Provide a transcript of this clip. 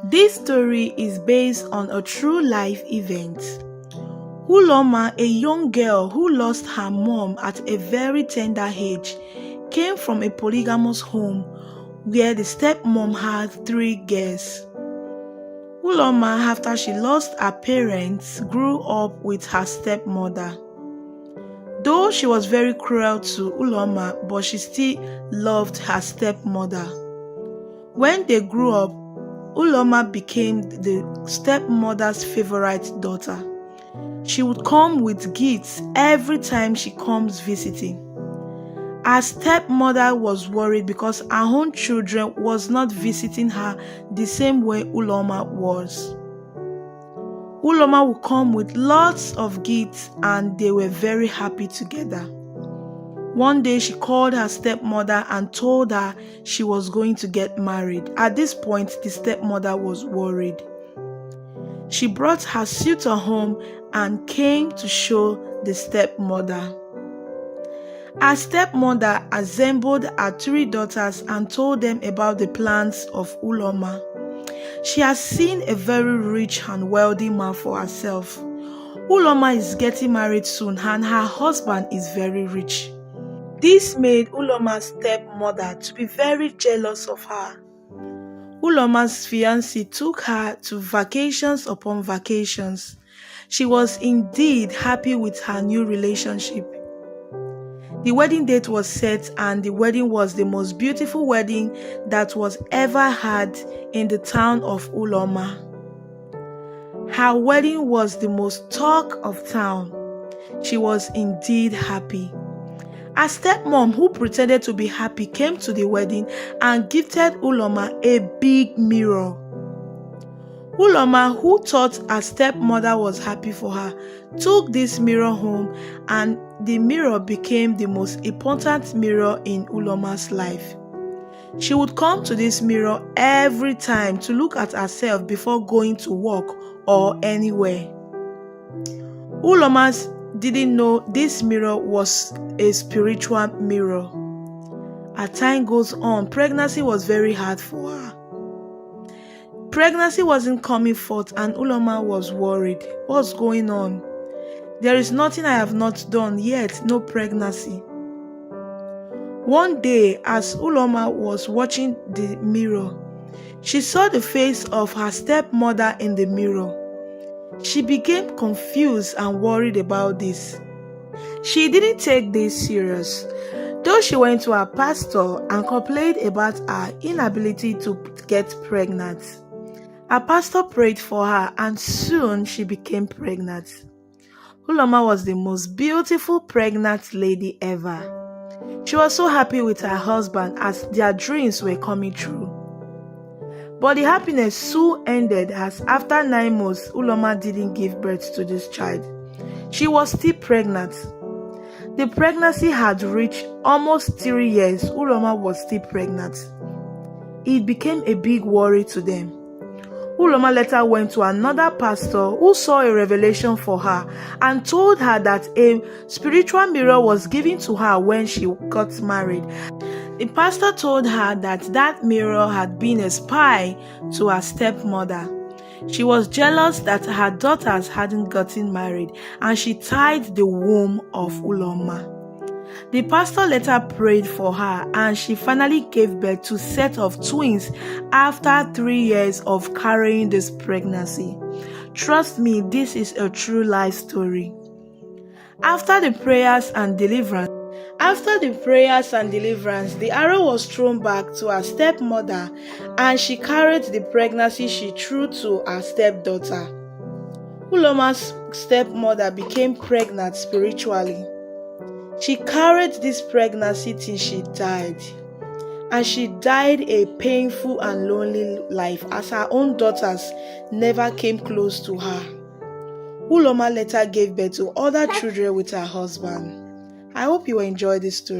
This story is based on a true life event. Uloma, a young girl who lost her mom at a very tender age, came from a polygamous home where the stepmom had 3 girls. Uloma, after she lost her parents, grew up with her stepmother. Though she was very cruel to Uloma, but she still loved her stepmother. When they grew up, Uloma became the stepmother's favorite daughter. She would come with gifts every time she comes visiting. Her stepmother was worried because her own children was not visiting her the same way Uloma was. Uloma would come with lots of gifts and they were very happy together. One day she called her stepmother and told her she was going to get married. At this point, the stepmother was worried. She brought her suitor home and came to show the stepmother. Her stepmother assembled her 3 daughters and told them about the plans of Uloma. She has seen a very rich and wealthy man for herself. Uloma is getting married soon and her husband is very rich. This made Uloma's stepmother to be very jealous of her. Uloma's fiancé took her to vacations upon vacations. She was indeed happy with her new relationship. The wedding date was set and the wedding was the most beautiful wedding that was ever had in the town of Uloma. Her wedding was the most talk of town. She was indeed happy. Her stepmom, who pretended to be happy, came to the wedding and gifted Uloma a big mirror. Uloma, who thought her stepmother was happy for her, took this mirror home and the mirror became the most important mirror in Uloma's life. She would come to this mirror every time to look at herself before going to work or anywhere. Uloma didn't know this mirror was a spiritual mirror. As time goes on, pregnancy was very hard for her. Pregnancy wasn't coming forth and Uloma was worried. What's going on? There is nothing I have not done yet, no pregnancy. One day, as Uloma was watching the mirror, she saw the face of her stepmother in the mirror. She became confused and worried about this. She didn't take this serious, though she went to her pastor and complained about her inability to get pregnant. Her pastor prayed for her and soon she became pregnant. Uloma was the most beautiful pregnant lady ever. She was so happy with her husband as their dreams were coming true. But the happiness soon ended as after 9 months, Uloma didn't give birth to this child. She was still pregnant. The pregnancy had reached almost 3 years. Uloma was still pregnant. It became a big worry to them. Uloma later went to another pastor who saw a revelation for her and told her that a spiritual mirror was given to her when she got married. The pastor told her that that mirror had been a spy to her stepmother. She was jealous that her daughters hadn't gotten married and she tied the womb of Uloma. The pastor later prayed for her and she finally gave birth to a set of twins after 3 years of carrying this pregnancy. Trust me, this is a true life story. After the prayers and deliverance, the arrow was thrown back to her stepmother and she carried the pregnancy she threw to her stepdaughter. Uloma's stepmother became pregnant spiritually. She carried this pregnancy till she died. And she died a painful and lonely life as her own daughters never came close to her. Uloma later gave birth to other children with her husband. I hope you enjoyed this story.